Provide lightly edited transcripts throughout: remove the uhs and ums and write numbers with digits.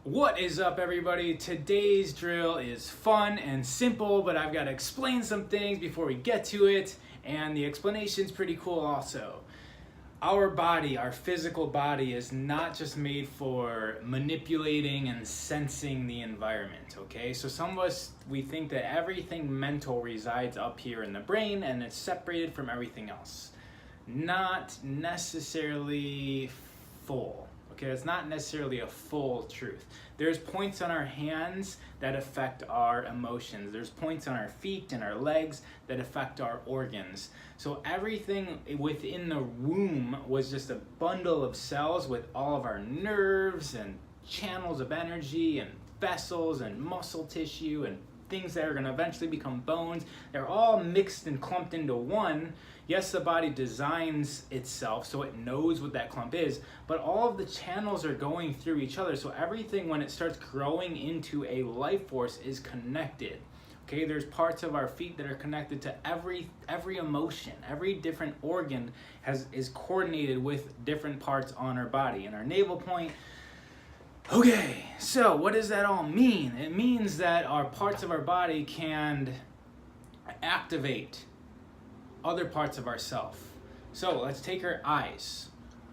What is up, everybody? Today's drill is fun and simple, but I've got to explain some things before we get to it, and the explanation's pretty cool also. Our body, our physical body, is not just made for manipulating and sensing the environment, okay? So some of us, we think that everything mental resides up here in the brain and it's separated from everything else. Not necessarily full. Okay, it's not necessarily a full truth. There's points on our hands that affect our emotions. There's points on our feet and our legs that affect our organs. So everything within the womb was just a bundle of cells with all of our nerves and channels of energy and vessels and muscle tissue and things that are going to eventually become bones. They're all mixed and clumped into one. Yes, the body designs itself so it knows what that clump is, but all of the channels are going through each other. So everything, when it starts growing into a life force, is connected. Okay, there's parts of our feet that are connected to every emotion. Every different organ is coordinated with different parts on our body. And our navel point. Okay, so what does that all mean? It means that our parts of our body can activate other parts of ourself. So let's take our eyes.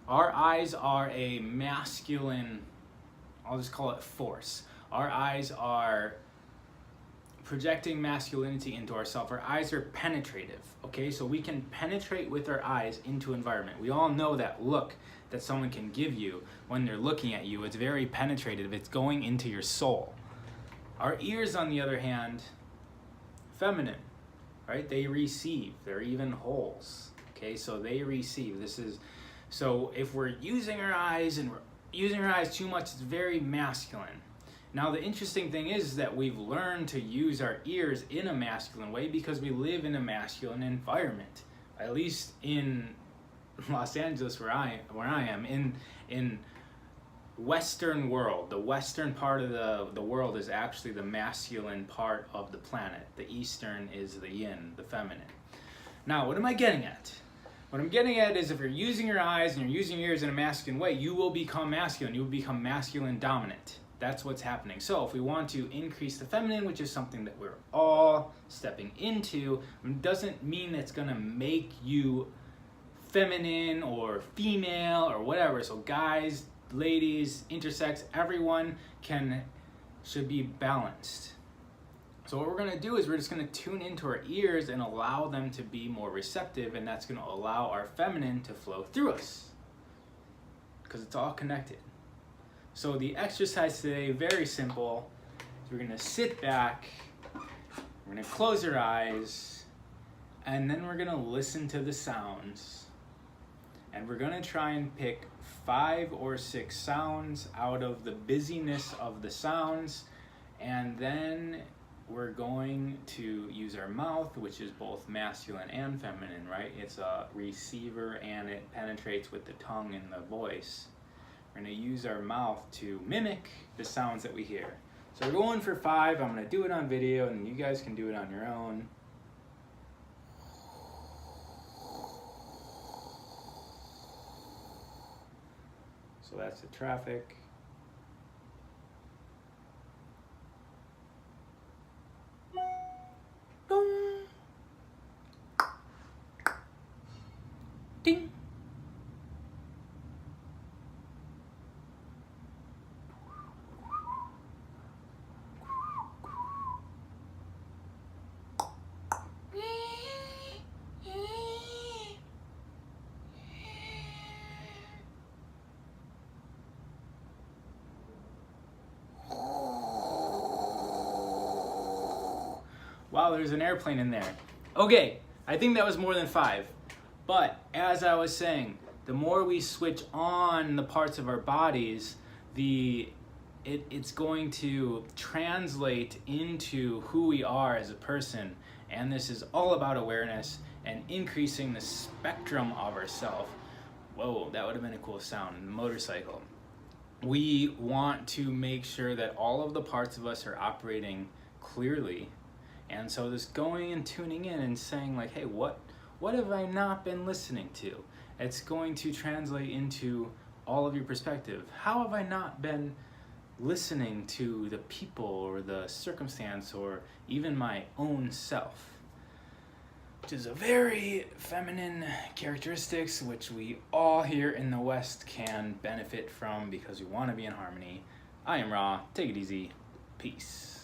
Our eyes are a masculine, I'll just call it force. Our eyes are projecting masculinity into ourselves. Our eyes are penetrative, okay? So we can penetrate with our eyes into environment. We all know that look that someone can give you when they're looking at you. It's very penetrative. It's going into your soul. Our ears, on the other hand, feminine, right? They receive. They're even holes, okay? So they receive. So if we're using our eyes and we're using our eyes too much, it's very masculine. Now, the interesting thing is that we've learned to use our ears in a masculine way because we live in a masculine environment. At least in Los Angeles, where I am, in Western world, the western part of the world is actually the masculine part of the planet. The Eastern is the yin, the feminine. Now, what am I getting at? What I'm getting at is if you're using your eyes and you're using your ears in a masculine way, you will become masculine. You will become masculine dominant. That's what's happening. So if we want to increase the feminine, which is something that we're all stepping into, it doesn't mean it's gonna make you feminine or female or whatever. So guys, ladies, intersex, everyone should be balanced. So what we're gonna do is we're just gonna tune into our ears and allow them to be more receptive, and that's gonna allow our feminine to flow through us because it's all connected. So the exercise today, very simple. So we're gonna sit back, we're gonna close our eyes, and then we're gonna listen to the sounds. And we're gonna try and pick 5 or 6 sounds out of the busyness of the sounds, and then we're going to use our mouth, which is both masculine and feminine, right? It's a receiver and it penetrates with the tongue and the voice. We're gonna use our mouth to mimic the sounds that we hear. So we're going for 5. I'm gonna do it on video and you guys can do it on your own. So that's the traffic. Dong. Ding. Wow, there's an airplane in there. Okay, I think that was more than 5. But as I was saying, the more we switch on the parts of our bodies, it's going to translate into who we are as a person. And this is all about awareness and increasing the spectrum of ourselves. Whoa, that would have been a cool sound. Motorcycle. We want to make sure that all of the parts of us are operating clearly. And so just going and tuning in and saying like, hey, what have I not been listening to? It's going to translate into all of your perspective. How have I not been listening to the people or the circumstance or even my own self, which is a very feminine characteristics which we all here in the West can benefit from because we want to be in harmony. I am Ra. Take it easy. Peace.